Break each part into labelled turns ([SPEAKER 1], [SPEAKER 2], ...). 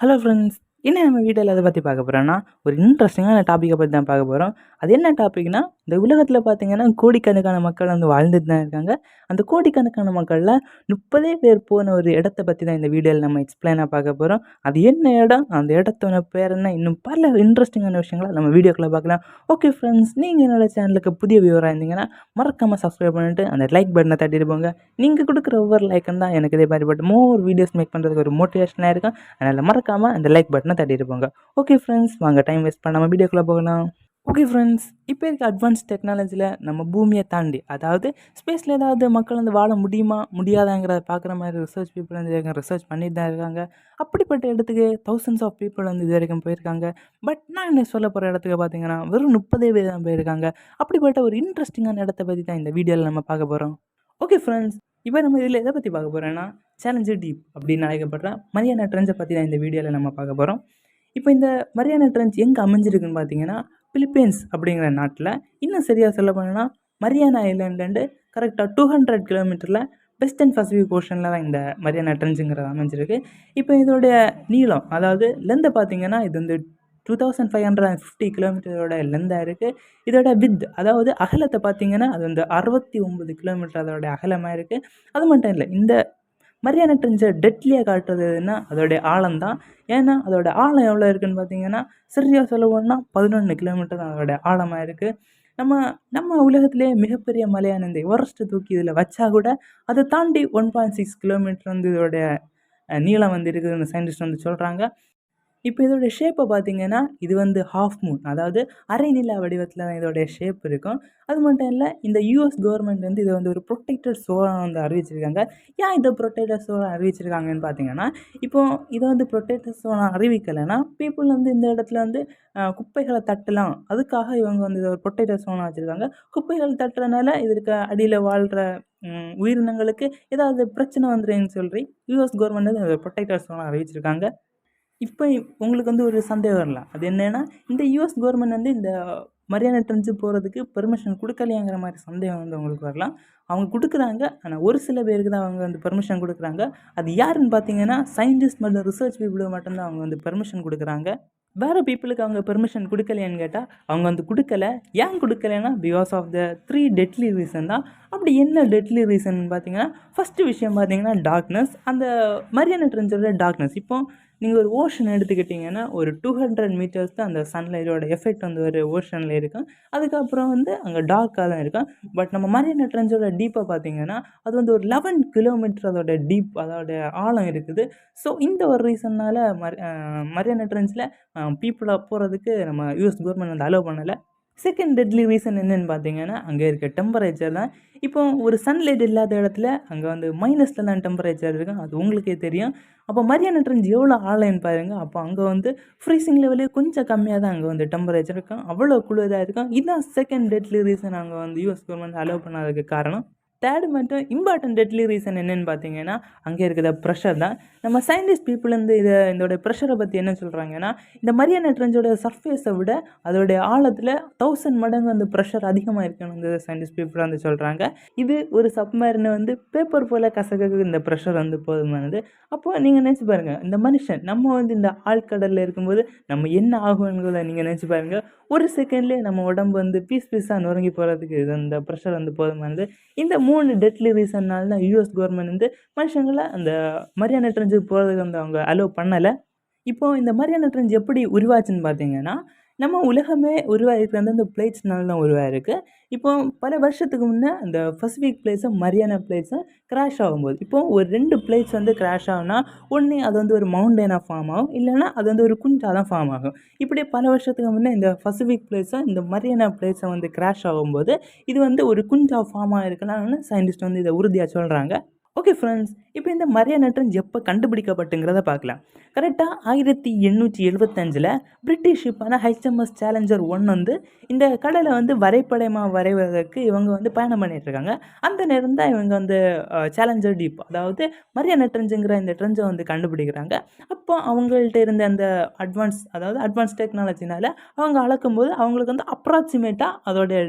[SPEAKER 1] Hello friends. என்ன நம்ம வீடியோல எத பத்தி பார்க்க போறோம்னா, ஒரு இன்ட்ரஸ்டிங்கான டாபிக்க பத்தி தான் பார்க்க போறோம். அது என்ன டாபிக்னா, இந்த உலகத்தில பார்த்தீங்கன்னா, கோடிக்கணக்கான மக்கள் வந்து வாழ்ந்துட்டு தான் இருக்காங்க. அந்த கோடிக்கணக்கான மக்கள்ல 30 பேர் போன ஒரு இடத்த பத்தி தான் இந்த வீடியோல நம்ம எக்ஸ்ப்ளைனா பார்க்க போறோம். அது என்ன இடம்? அந்த இடத்தோட பேர் என்ன? இன்னும் பல இன்ட்ரஸ்டிங்கான விஷயங்கள நம்ம வீடியோக்குள்ள பார்க்கலாம். ஓகே ஃப்ரெண்ட்ஸ், நீங்க என்னோட சேனலுக்கு புதிய வியூவரா இருந்தீங்கன்னா, மறக்காம சப்ஸ்கிரைப் பண்ணிட்டு அந்த லைக் பட்டன தட்டிட்டு போங்க. நீங்க குடுக்குற ஒவ்வொரு லைக்கும் தான் எனக்கு இதே மாரிப்பட்ட மோர் வீடியோஸ் மேக் பண்றதுக்கு ஒரு மோட்டிவேஷனா இருக்கும். அதனால மறக்காம அந்த லைக் பட்டனை தட்டிட்டு போங்க. ஓகே ஃப்ரெண்ட்ஸ், வாங்க டைம் வேஸ்ட் பண்ணாம வீடியோக்குள்ள போகலாம். ஓகே ஃப்ரெண்ட்ஸ், இப்போ இருக்க அட்வான்ஸ் டெக்னாலஜியில் நம்ம பூமியை தாண்டி, அதாவது ஸ்பேஸில் ஏதாவது மக்கள் வந்து வாழ முடியுமா முடியாதாங்கிறத பார்க்குற மாதிரி ரிசர்ச் பீப்புள் வந்து ரிசர்ச் பண்ணிட்டு தான் இருக்காங்க. அப்படிப்பட்ட இடத்துக்கு தௌசண்ட்ஸ் ஆஃப் பீப்புள் வந்து இது வரைக்கும் போயிருக்காங்க. பட் நான் என்ன சொல்ல போகிற இடத்துக்கு பார்த்தீங்கன்னா வெறும் 30 பேர் தான் போயிருக்காங்க. அப்படிப்பட்ட ஒரு இன்ட்ரெஸ்டிங்கான இடத்த பற்றி தான் இந்த வீடியோவில் நம்ம பார்க்க போகிறோம். ஓகே ஃப்ரெண்ட்ஸ், இப்போ நம்ம இதில் எதை பற்றி பார்க்க போகிறோன்னா, சேலஞ்சர் டீப் அப்படின்னு அழைக்கப்படுற மரியானா ட்ரெஞ்சை பற்றி தான் இந்த வீடியோவில் நம்ம பார்க்க போகிறோம். இப்போ இந்த மரியானா ட்ரெஞ்ச் எங்கே அமைஞ்சிருக்குன்னு பார்த்தீங்கன்னா, பிலிப்பைன்ஸ் அப்படிங்கிற நாட்டில், இன்னும் சரியாக சொல்ல போனோம்னா மரியானா ஐலாண்ட்லேருந்து கரெக்டாக 200 கிலோமீட்டரில் வெஸ்டர்ன் பசிபிக் ஓஷனில் தான் இந்த மரியானா ட்ரெஞ்சுங்கிறது அமைஞ்சிருக்கு. இப்போ இதோடைய நீளம், அதாவது லெந்தை பார்த்தீங்கன்னா, இது வந்து 2550 கிலோமீட்டரோட லெந்தாக இருக்குது. இதோட வித், அதாவது அகலத்தை பார்த்தீங்கன்னா, அது வந்து 69 கிலோமீட்டர் அதோட அகலமாக இருக்குது. அது மட்டும் இல்லை, இந்த மரியானா ட்ரெஞ்சை டெட்லியாக காட்டுறது எதுன்னா அதோடைய ஆழம் தான். ஏன்னா அதோட ஆழம் எவ்வளோ இருக்குதுன்னு பார்த்தீங்கன்னா, சரியாக சொல்ல போனால் 11 கிலோமீட்டர் தான் அதோட ஆழமாக இருக்குது. நம்ம நம்ம உலகத்திலே மிகப்பெரிய மலையான இந்த எவரெஸ்ட்டை தூக்கி இதில் வச்சா கூட அதை தாண்டி 1.6 கிலோமீட்டர் வந்து இதோடைய நீளம் வந்து இருக்குதுன்னு சயின்டிஸ்ட் வந்து சொல்கிறாங்க. இப்போ இதோட ஷேப்பை பார்த்தீங்கன்னா, இது வந்து ஹாஃப் மூன், அதாவது அரை நிலா வடிவத்தில் தான் இதோடைய ஷேப் இருக்கும். அது மட்டும் இல்லை, இந்த யுஎஸ் கவர்மெண்ட் வந்து இதை வந்து ஒரு ப்ரொடெக்டட் ஸோனாக வந்து அறிவிச்சிருக்காங்க. ஏன் இதை ப்ரொடெக்டட் ஸோனா அறிவிச்சிருக்காங்கன்னு பார்த்தீங்கன்னா, இப்போ இதை வந்து ப்ரொடெக்டட் ஸோனா அறிவிக்கலைன்னா பீப்புள் வந்து இந்த இடத்துல வந்து குப்பைகளை தட்டலாம். அதுக்காக இவங்க வந்து இதை ஒரு ப்ரொடெக்டட் ஸோனா வச்சுருக்காங்க. குப்பைகள் தட்டுறதுனால இதற்கு அடியில் வாழ்கிற உயிரினங்களுக்கு ஏதாவது பிரச்சனை வந்துருன்னு சொல்லி யுஎஸ் கவர்மெண்ட் வந்து ப்ரொடெக்டட் ஸோனா அறிவிச்சிருக்காங்க. இப்போ உங்களுக்கு வந்து ஒரு சந்தேகம் வரலாம். அது என்னன்னா, இந்த யுஎஸ் கவர்மெண்ட் வந்து இந்த மரியானா ட்ரெஞ்ச் போகிறதுக்கு பெர்மிஷன் குடுக்கலையாங்கிற மாரி சந்தேகம் வந்து உங்களுக்கு வரலாம். அவங்க குடுக்குறாங்க. ஆனால் ஒரு சில பேருக்கு தான் அவங்க வந்து பெர்மிஷன் குடுக்குறாங்க. அது யாருன்னு பார்த்தீங்கன்னா, சயின்டிஸ்ட் மற்றும் ரிசர்ச் பீப்புளுக்கு மட்டும் தான் அவங்க வந்து பெர்மிஷன் குடுக்குறாங்க. வேற பீப்புளுக்கு அவங்க பெர்மிஷன் குடுக்கலையான்னு கேட்டா, அவங்க வந்து குடுக்கல. ஏன் குடுக்கலைன்னா, because of the 3 deadly reason தான். அப்படி என்ன டெட்லி ரீசன்னு பார்த்தீங்கன்னா, ஃபர்ஸ்ட்டு விஷயம் பார்த்தீங்கன்னா டார்க்னஸ். அந்த மரியானா ட்ரெஞ்சோட டார்க்னஸ். இப்போ நீங்கள் ஒரு ஓஷன் எடுத்துக்கிட்டிங்கன்னா, ஒரு 200 மீட்டர்ஸ் தான் அந்த சன்லைட்டோட எஃபெக்ட் வந்து ஒரு ஓஷனில் இருக்கும். அதுக்கப்புறம் வந்து அங்கே டார்க்காக தான் இருக்கும். பட் நம்ம மரியானா ட்ரெஞ்சோட டீப்பை பார்த்தீங்கன்னா, அது வந்து ஒரு 11 கிலோமீட்டர் அதோட டீப், அதோட ஆழம் இருக்குது. ஸோ இந்த ஒரு ரீசன்னால் மரியானா ட்ரெஞ்சில் பீப்புளாக போகிறதுக்கு நம்ம யுஎஸ் கவர்மெண்ட் வந்து அலோவ் பண்ணலை. செகண்ட் டெட்லி ரீசன் என்னென்னு பார்த்தீங்கன்னா, அங்கே இருக்க டெம்பரேச்சர் தான். இப்போ ஒரு சன்லைட் இல்லாத இடத்துல அங்கே வந்து மைனஸில் தான் டெம்பரேச்சர் இருக்கும். அது உங்களுக்கே தெரியும். அப்போ மரியானா ட்ரெஞ்ச் எவ்வளோ ஆழம்னு பாருங்க. அப்போ அங்கே வந்து ஃப்ரீசிங் லெவலே கொஞ்சம் கம்மியாக தான் அங்கே வந்து டெம்பரேச்சர் இருக்கும். அவ்வளோ குளிராக இருக்கும். இதுதான் செகண்ட் டெட்லி ரீசன் அங்கே வந்து யுஎஸ் கவர்மெண்ட் அலோவ் பண்ணாததுக்கு காரணம். தேர்டு மற்றும் இம்பார்ட்டன்ட் டெட்லி ரீசன் என்னென்னு பார்த்தீங்கன்னா, அங்கே இருக்கிற ப்ரெஷர் தான். நம்ம சயின்டிஸ்ட் பீப்புள் வந்து இதோட ப்ரெஷரை பற்றி என்ன சொல்கிறாங்கன்னா, இந்த மரியானா ட்ரெஞ்சோட சர்ஃபேஸை விட அதோடைய ஆழத்தில் 1000 மடங்கு வந்து ப்ரெஷர் அதிகமாக இருக்குன்னு வந்து சயின்டிஸ்ட் பீப்புள் வந்து சொல்கிறாங்க. இது ஒரு சப்மரினை வந்து பேப்பர் போல் கசக்கிறதுக்கு இந்த ப்ரெஷர் வந்து போதுமானது. அப்போ நீங்கள் நினச்சி பாருங்கள், இந்த மனுஷன் நம்ம வந்து இந்த ஆழ்கடலில் இருக்கும்போது நம்ம என்ன ஆகுங்கிறத நீங்கள் நினச்சி பாருங்கள். ஒரு செகண்ட்லேயே நம்ம உடம்பு வந்து பீஸ் பீஸாக நொறுங்கி போகிறதுக்கு இது அந்த ப்ரெஷர் வந்து போதுமானது. இந்த 3 டெட்லி ரீசன்னால தான் யுஎஸ் கவர்மெண்ட் வந்து மனுஷங்கள அந்த மரியானா ட்ரெஞ்சுக்கு போகிறதுக்கு வந்து அவங்க அலோவ் பண்ணலை. இப்போ இந்த மரியானா ட்ரெஞ்ச் எப்படி உருவாச்சுன்னு பார்த்தீங்கன்னா, நம்ம உலகமே உருவாகிருக்கு வந்து அந்த பிளேட்ஸ்னால தான் உருவாயிருக்கு. இப்போ பல வருஷத்துக்கு முன்னே அந்த பசிபிக் பிளேட்ஸும் மரியானா பிளேட்ஸும் கிராஷ் ஆகும்போது, இப்போ ஒரு 2 பிளேட்ஸ் வந்து கிராஷ் ஆகுனா, ஒன்று அது வந்து ஒரு மவுண்டனாக ஃபார்ம் ஆகும், இல்லைன்னா அது வந்து ஒரு குன்றா தான் ஃபார்ம் ஆகும். இப்படி பல வருஷத்துக்கு முன்னே இந்த பசிபிக் பிளேட்ஸும் இந்த மரியானா பிளேட்ஸும் வந்து கிராஷ் ஆகும்போது, இது வந்து ஒரு குன்றா ஃபார்ம் ஆகிருக்கலாம்னு சயின்டிஸ்ட் வந்து இதை உறுதியாக சொல்கிறாங்க. ஓகே ஃப்ரெண்ட்ஸ், இப்போ இந்த மரியானா ட்ரெஞ்ச் எப்போ கண்டுபிடிக்கப்பட்டுங்கிறத பார்க்கலாம். கரெக்டாக 1875 பிரிட்டிஷ் ஷிப்பான HMS சேலஞ்சர் 1 வந்து இந்த கடலை வந்து வரைபடமாக வரைவதற்கு இவங்க வந்து பயணம் பண்ணிகிட்ருக்காங்க. அந்த நேரம் தான் இவங்க வந்து சேலஞ்சர் டீப், அதாவது மரியானா ட்ரெஞ்சுங்கிற இந்த ட்ரெஞ்சை வந்து கண்டுபிடிக்கிறாங்க. அப்போ அவங்கள்ட்ட இருந்த அந்த அட்வான்ஸ் டெக்னாலஜினால் அவங்க அளக்கும்போது அவங்களுக்கு வந்து அப்ராக்சிமேட்டாக அதோடைய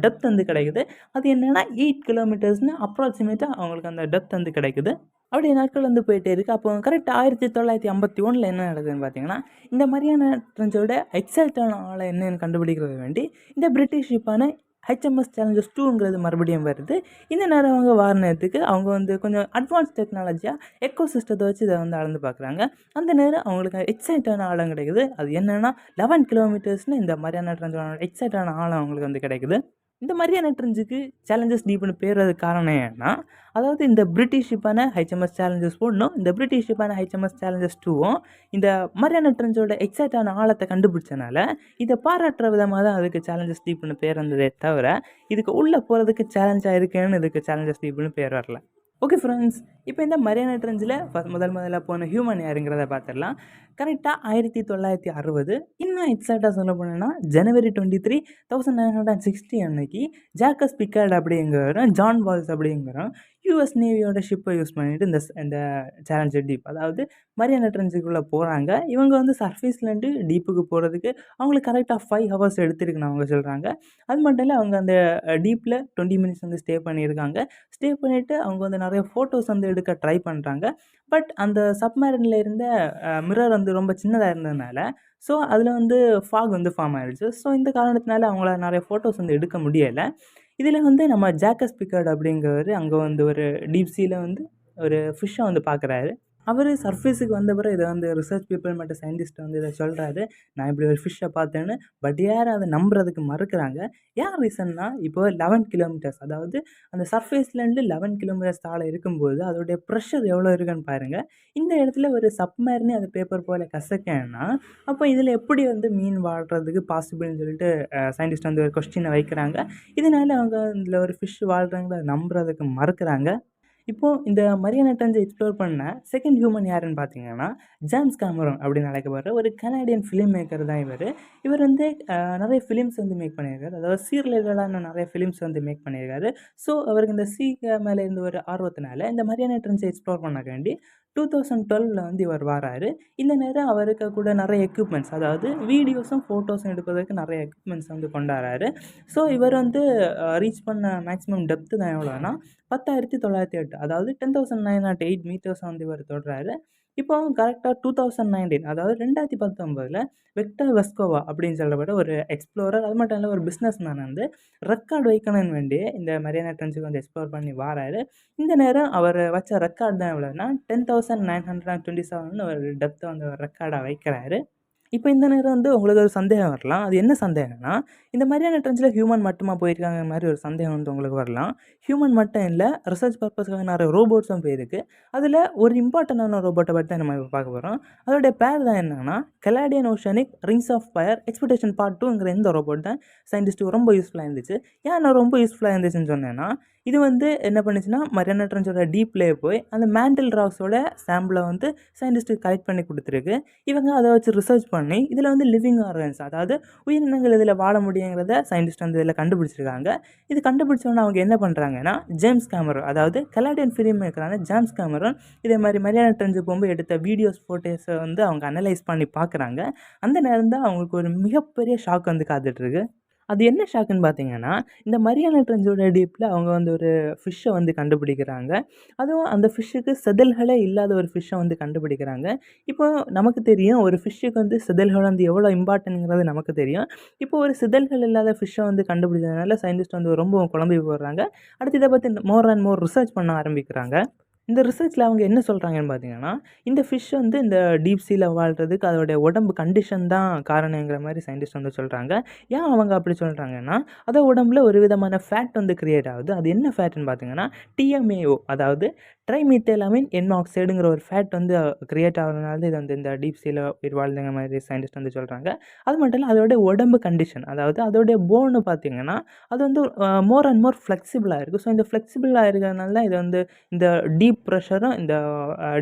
[SPEAKER 1] டெப்த் வந்து கிடைக்குது. அது என்னென்னா 8 கிலோமீட்டர்ஸ்னு அப்ராக்சிமேட்டாக அவங்களுக்கு அந்த டெப்த் டெப்த் வந்து கிடைக்குது. அப்படியே நாட்கள் வந்து போயிட்டே இருக்குது. அப்போ கரெக்டாக 1951 என்ன நடக்குதுன்னு பார்த்தீங்கன்னா, இந்த மரியானா ட்ரெஞ்சோட எக்ஸாக்டான ஆளை என்னன்னு கண்டுபிடிக்கிறது வேண்டி இந்த பிரிட்டிஷ் ஷிப்பான HMS சேலஞ்சர்ஸ் 2ங்கிறது மறுபடியும் வருது. இந்த நேரம் அவங்க வார நேரத்துக்கு அவங்க வந்து கொஞ்சம் அட்வான்ஸ் டெக்னாலஜியாக எக்கோ சிஸ்டத்தை வச்சு இதை வந்து அளந்து பார்க்குறாங்க. அந்த நேரம் அவங்களுக்கு எக்ஸைட்டான ஆழம் கிடைக்குது. அது என்னென்னா 11 கிலோமீட்டர்ஸ்னு இந்த மரியானா ட்ரெஞ்சோட எக்ஸைட்டான ஆழம் அவங்களுக்கு வந்து கிடைக்குது. இந்த மரியானா ட்ரெஞ்சுக்கு சேலஞ்சர்ஸ் டீப்னு பேர் வரதுக்கு காரணம் ஏன்னா, அதாவது இந்த பிரிட்டிஷ் ஷிப்பான HMS சேலஞ்சர்ஸ் 1ம் இந்த பிரிட்டிஷ் ஷிப்பான HMS சேலஞ்சர்ஸ் 2ம் இந்த மரியானா ட்ரெஞ்சோட எக்ஸாக்டான ஆழத்தை கண்டுபிடிச்சனால இதை பாராட்டுற விதமாக தான் அதுக்கு சேலஞ்சர்ஸ் டீப்னு பேர் வந்ததே தவிர, இதுக்கு உள்ளே போகிறதுக்கு சேலஞ்சாக இருக்குன்னு இதுக்கு சேலஞ்சர்ஸ் டீப்னு பேர் வரல. ஓகே ஃப்ரெண்ட்ஸ், இப்போ இந்த மரியானா ட்ரெஞ்சில் முதல்ல போன ஹியூமன் யாருங்கிறத பார்த்துடலாம். கரெக்டாக 1960, இன்னும் எக்ஸாக்டாக சொல்ல போனோன்னா ஜனவரி 23, 1960 அன்னைக்கு ஜாக்கஸ் பிக்கார்ட் அப்படிங்கிறவரும் ஜான் வால்ஸ் அப்படிங்கிறவரும் US நேவியோட ஷிப்பை யூஸ் பண்ணிட்டு இந்த சேலஞ்சர் டீப், அதாவது மரியானா ட்ரெஞ்சுக்குள்ளே போகிறாங்க. இவங்க வந்து சர்ஃபேஸ்லேருந்து டீப்புக்கு போகிறதுக்கு அவங்களுக்கு கரெக்டாக 5 ஹவர்ஸ் எடுத்துருக்குன்னு அவங்க சொல்கிறாங்க. அது மட்டும் இல்லை, அவங்க அந்த டீப்பில் 20 மினிட்ஸ் வந்து ஸ்டே பண்ணியிருக்காங்க. ஸ்டே பண்ணிவிட்டு அவங்க வந்து நிறைய ஃபோட்டோஸ் வந்து எடுக்க ட்ரை பண்ணுறாங்க. பட் அந்த சப்மரீனில் இருந்த மிரர் வந்து ரொம்ப சின்னதாக இருந்ததுனால ஸோ அதில் வந்து ஃபாக் வந்து ஃபார்ம் ஆகிடுச்சு. ஸோ இந்த காரணத்தினால அவங்கள நிறைய ஃபோட்டோஸ் வந்து எடுக்க முடியலை. இதில் வந்து நம்ம ஜாக்கஸ் பிக்கார்ட் அப்படிங்கிறவர் அங்கே வந்து ஒரு டீப் சீல வந்து ஒரு ஃபிஷ்ஷை வந்து பார்க்குறாரு. அவர் சர்ஃபேஸுக்கு வந்த பிறகு இதை வந்து ரிசர்ச் பீப்புள் மற்றும் சயின்டிஸ்ட் வந்து இதை சொல்கிறாரு, நான் இப்படி ஒரு ஃபிஷ்ஷை பார்த்தேன்னு. பட் யாரும் அதை நம்புறதுக்கு மறுக்கிறாங்க. ஏன் ரீசன்னா, இப்போ 11 கிலோமீட்டர்ஸ், அதாவது அந்த சர்ஃபேஸ்லேருந்து 11 கிலோமீட்டர்ஸ் தாழ இருக்கும்போது அதோடைய ப்ரெஷர் எவ்வளோ இருக்குன்னு பாருங்கள். இந்த இடத்துல ஒரு சப்மேரினே அது பேப்பர் போல் கசக்கேன்னா, அப்போ இதில் எப்படி வந்து மீன் வாழ்கிறதுக்கு பாசிபிள்னு சொல்லிட்டு சயின்டிஸ்ட் வந்து ஒரு கொஸ்டினை வைக்கிறாங்க. இதனால அவங்க இதில் ஒரு ஃபிஷ் வாழ்கிறாங்கள நம்புறதுக்கு மறுக்கிறாங்க. இப்போது இந்த மரியானா ட்ரெஞ்சை எக்ஸ்ப்ளோர் பண்ண செகண்ட் ஹியூமன் யாருன்னு பார்த்தீங்கன்னா, ஜேம்ஸ் கேமரூன் அப்படின்னு அழைக்கப்படுற ஒரு கனேடியன் ஃபிலிம் மேக்கர் தான் இவர். இவர் வந்து நிறைய ஃபிலிம்ஸ் வந்து மேக் பண்ணியிருக்காரு. அதாவது சீ ரிலேட்டடான நிறைய ஃபிலிம்ஸ் வந்து மேக் பண்ணியிருக்காரு. ஸோ அவருக்கு இந்த சீ மேலே இருந்த ஒரு ஆர்வத்தினால இந்த மரியானா ட்ரெஞ்சை எக்ஸ்ப்ளோர் பண்ணக்காண்டி 2012 வந்து இவர் வராரு. இந்த நேரம் அவருக்கு கூட நிறைய எக்யூப்மெண்ட்ஸ், அதாவது வீடியோஸும் ஃபோட்டோஸும் எடுப்பதற்கு நிறைய எக்யூப்மெண்ட்ஸ் வந்து கொண்டாடுறாரு. ஸோ இவர் வந்து ரீச் பண்ண மேக்ஸிமம் டெப்த்து தான் எவ்வளோன்னா 10,908, அதாவது 10,908 மீட்டர்ஸ் வந்து இவர் தொடுறாரு. இப்போ கரெக்டாக 2019, அதாவது 2019 விக்டர் வெஸ்கோவா அப்படின்னு சொல்லப்பட்ட ஒரு எக்ஸ்ப்ளோரர், அது மட்டும் இல்லை ஒரு பிஸ்னஸ் மேன் வந்து ரெக்கார்டு வைக்கணும்னு வேண்டி இந்த மரியானா ட்ரெஞ்சுக்கு வந்து எக்ஸ்ப்ளோர் பண்ணி வாராரு. இந்த நேரம் அவர் வச்ச ரெக்கார்டு தான் எவ்வளோன்னா 10,927 ஒரு டெப்த்தை வந்து ரெக்கார்டாக வைக்கிறாரு. இப்போ இந்த நேரம் வந்து உங்களுக்கு ஒரு சந்தேகம் வரலாம். அது என்ன சந்தேகம்னா, இந்த மரியானா ட்ரெஞ்சில் ஹியூமன் மட்டுமா போயிருக்காங்க மாதிரி ஒரு சந்தேகம் வந்து உங்களுக்கு வரலாம். ஹியூமன் மட்டும் இல்லை, ரிசர்ச் பர்பஸ்க்காக நிறைய ரோபோட்ஸும் போயிருக்கு. அதில் ஒரு இம்பார்ட்டண்டான ரோபோட்டை பற்றி தான் நம்ம இப்போ பார்க்க போகிறோம். அதோடைய பேர் தான் என்னன்னா Caledonian oceanic rings of fire expedition part 2ங்கிற இந்த ரோபோட் தான் சயின்டிஸ்ட்டுக்கு ரொம்ப யூஸ்ஃபுல்லாக இருந்துச்சு. ஏன் நான் ரொம்ப யூஸ்ஃபுல்லாக இருந்துச்சுன்னு சொன்னேன்னா, இது வந்து என்ன பண்ணுச்சுன்னா, மரியானா ட்ரெஞ்சோட டீப்லேயே போய் அந்த மேண்டில் ராக்ஸோட சாம்பிளை வந்து சயின்டிஸ்ட்டுக்கு கலெக்ட் பண்ணி கொடுத்துருக்கு. இவங்க அதை வச்சு ரிசர்ச் பண்ணி இதில் வந்து லிவிங் ஆர்கன்ஸ், அதாவது உயிரினங்கள் இதில் வாழ முடியுங்கிறத சயின்டிஸ்ட் வந்து இதில் கண்டுபிடிச்சிருக்காங்க. இது கண்டுபிடிச்சோன்னா அவங்க என்ன பண்ணுறாங்கன்னா, ஜேம்ஸ் கேமரூன், அதாவது கெலாடியன் ஃபிலிம் மேக்கரான ஜேம்ஸ் கேமரூன் இதே மாதிரி மரியானா ட்ரெஞ்சு போகும்போது எடுத்த வீடியோஸ் ஃபோட்டோஸை வந்து அவங்க அனலைஸ் பண்ணி பார்க்குறாங்க. அந்த நேரம் தான் அவங்களுக்கு ஒரு மிகப்பெரிய ஷாக் வந்து காத்துட்ருக்கு. அது என்ன ஷாக்குன்னு பார்த்தீங்கன்னா, இந்த மரியானா ட்ரெஞ்சோட டீப்பில் அவங்க வந்து ஒரு ஃபிஷ்ஷை வந்து கண்டுபிடிக்கிறாங்க. அதுவும் அந்த ஃபிஷ்ஷுக்கு செதில்களே இல்லாத ஒரு ஃபிஷ்ஷை வந்து கண்டுபிடிக்கிறாங்க. இப்போ நமக்கு தெரியும், ஒரு ஃபிஷ்ஷுக்கு வந்து செதில்கள் வந்து எவ்வளோ இம்பார்ட்டன்ட்ங்கிறது நமக்கு தெரியும். இப்போ ஒரு செதில்கள் இல்லாத ஃபிஷ்ஷை வந்து கண்டுபிடிச்சதுனால சயின்டிஸ்ட் வந்து ரொம்ப குழம்பி போடுறாங்க. அடுத்து இதை பற்றி மோர் அண்ட் மோர் ரிசர்ச் பண்ண ஆரம்பிக்கிறாங்க. இந்த ரிசர்ச்சில் அவங்க என்ன சொல்கிறாங்கன்னு பார்த்தீங்கன்னா, இந்த ஃபிஷ் வந்து இந்த டீப் சீல வாழ்கிறதுக்கு அதோடைய உடம்பு கண்டிஷன் தான் காரணங்கிற மாதிரி சயின்டிஸ்ட் வந்து சொல்கிறாங்க. ஏன் அவங்க அப்படி சொல்கிறாங்கன்னா, அதோட உடம்புல ஒரு விதமான ஃபேட் வந்து கிரியேட் ஆகுது. அது என்ன ஃபேட்டுன்னு பார்த்தீங்கன்னா TMAO, அதாவது ட்ரைமீத்தேலமைன் என்ஆக்சைடுங்கிற ஒரு ஃபேட் வந்து கிரியேட் ஆகிறதுனால இது வந்து இந்த டீப் சீல உயிர் வாழ்ந்துங்கிற மாதிரி சயின்டிஸ்ட் வந்து சொல்கிறாங்க. அது மட்டும் இல்லை, அதோடைய உடம்பு கண்டிஷன், அதாவது அதோடைய போனு பார்த்தீங்கன்னா அது வந்து மோர் அண்ட் மோர் ஃப்ளெக்சிபிளாக இருக்குது. ஸோ இந்த ஃப்ளெக்சிபிளாக இருக்கிறதுனால தான் இது வந்து இந்த டீப் ப்ரெஷரும் இந்த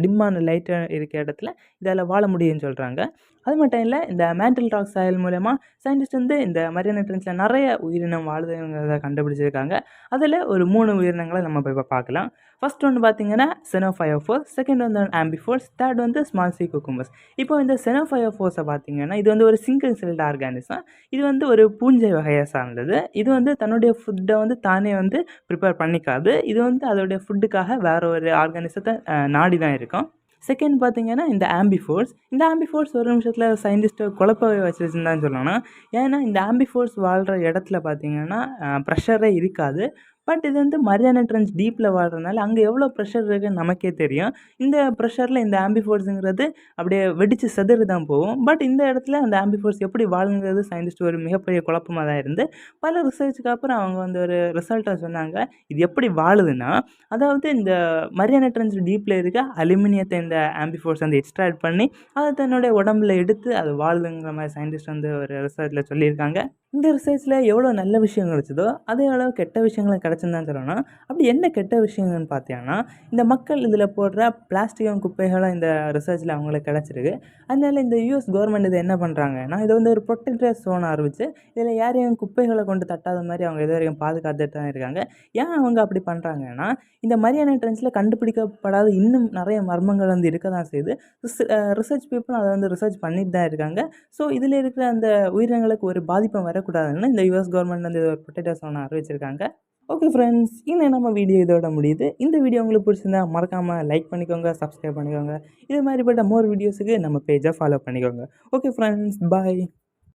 [SPEAKER 1] டிம்மான லைட்டாக இருக்கிற இடத்துல இதில் வாழ முடியும்னு சொல்கிறாங்க. அது மட்டும் இல்லை, இந்த மேண்டில் ராக் சாயல் மூலமா சயின்டிஸ்ட் வந்து இந்த மரியானா ட்ரெஞ்சில் நிறைய உயிரினம் வாழுதுங்கிறத கண்டுபிடிச்சிருக்காங்க. அதில் ஒரு 3 உயிரினங்களை நம்ம இப்போ பார்க்கலாம். ஃபர்ஸ்ட் ஒன்று பார்த்தீங்கன்னா பார்த்தீங்கன்னா செனோஃபயோஃபோர்ஸ், செகண்ட் வந்து ஆம்பிஃபோர்ஸ், தேர்ட் வந்து ஸ்மால் சி குக்கும்பர்ஸ். இப்போ இந்த செனோஃபயோஃபோர்ஸை பார்த்தீங்கன்னா இது வந்து ஒரு சிங்கிள் செல்டு ஆர்கானிசம். இது வந்து ஒரு பூஞ்சை வகையை சார்ந்தது. இது வந்து தன்னுடைய ஃபுட்டை வந்து தானே வந்து ப்ரிப்பேர் பண்ணிக்காது. இது வந்து அதோடைய ஃபுட்டுக்காக வேற ஒரு ஆர்கானிசத்தை நாடி தான் இருக்கும். செகண்ட் பார்த்தீங்கன்னா இந்த ஆம்பிஃபோர்ஸ். இந்த ஆம்பிஃபோர்ஸ் ஒரு நிமிஷத்தில் சயின்டிஸ்ட்டை குழப்பவே வச்சுருச்சுன்னு தான் சொல்லணும். ஏன்னா இந்த ஆம்பிஃபோர்ஸ் வாழ்கிற இடத்துல பார்த்தீங்கன்னா ப்ரெஷரே இருக்காது. பட் இது வந்து மரியானா ட்ரென்ச் டீப்பில் வாழ்கிறனால அங்கே எவ்வளோ ப்ரெஷர் இருக்குன்னு நமக்கே தெரியும். இந்த ப்ரெஷரில் இந்த ஆம்பிஃபோர்ஸுங்கிறது அப்படியே வெடித்து சிதறி தான் போகும். பட் இந்த இடத்துல அந்த ஆம்பிஃபோர்ஸ் எப்படி வாழுங்கிறது சயின்டிஸ்ட் ஒரு மிகப்பெரிய குழப்பமாக தான் இருந்து பல ரிசர்ச்சுக்கு அப்புறம் அவங்க வந்து ஒரு ரிசல்ட்டை சொன்னாங்க. இது எப்படி வாழுதுன்னா, அதாவது இந்த மரியானா ட்ரென்ச் டீப்பில் இருக்க அலுமினியத்தை இந்த ஆம்பிஃபோர்ஸ் வந்து எக்ஸ்ட்ராக்ட் பண்ணி அதை தன்னுடைய உடம்புல எடுத்து அது வாழுதுங்கிற மாதிரி சயின்டிஸ்ட் வந்து ஒரு ரிசர்ச்சில் சொல்லியிருக்காங்க. இந்த ரிசர்ச்சில் எவ்வளோ நல்ல விஷயம் கிடைச்சதோ அதே அளவு கெட்ட விஷயங்களும் கிடச்சுன்னு தான் சொல்லணும். அப்படி என்ன கெட்ட விஷயங்கள்னு பார்த்தீங்கன்னா, இந்த மக்கள் இதில் போடுற பிளாஸ்டிக்கும் குப்பைகளும் இந்த ரிசர்ச்சில் அவங்களுக்கு கிடச்சிருக்கு. அதனால இந்த யூஎஸ் கவர்மெண்ட் இதை என்ன பண்ணுறாங்கன்னா, இதை வந்து ஒரு ப்ரொடெக்டட் ஜோன் ஆரம்பித்து இதில் யாரையும் குப்பைகளை கொண்டு தட்டாத மாதிரி அவங்க இது வரைக்கும் பாதுகாத்துட்டு தான் இருக்காங்க. ஏன் அவங்க அப்படி பண்ணுறாங்கன்னா, இந்த மரியானா ட்ரென்ச்சில் கண்டுபிடிக்கப்படாத இன்னும் நிறைய மர்மங்கள் வந்து இருக்க தான் செய்யுது. ரிசர்ச் பீப்புளும் அதை வந்து ரிசர்ச் பண்ணிட்டு தான் இருக்காங்க. ஸோ இதில் இருக்கிற அந்த உயிரினங்களுக்கு ஒரு பாதிப்பும் வரக்கூடாதுன்னு இந்த யுஎஸ் கவர்மெண்ட் வந்து ஒரு ப்ரொடெக்டர் ஜோனை அறிவிச்சிருக்காங்க. ஓகே ஃப்ரெண்ட்ஸ், இன்னும் நம்ம வீடியோ இதோட முடியுது. இந்த வீடியோ உங்களுக்கு பிடிச்சிருந்தா மறக்காமல் லைக் பண்ணிக்கோங்க, சப்ஸ்கிரைப் பண்ணிக்கோங்க. இது மாதிரிப்பட்ட மோர் வீடியோஸுக்கு நம்ம பேஜை ஃபாலோ பண்ணிக்கோங்க. ஓகே ஃப்ரெண்ட்ஸ், பாய்.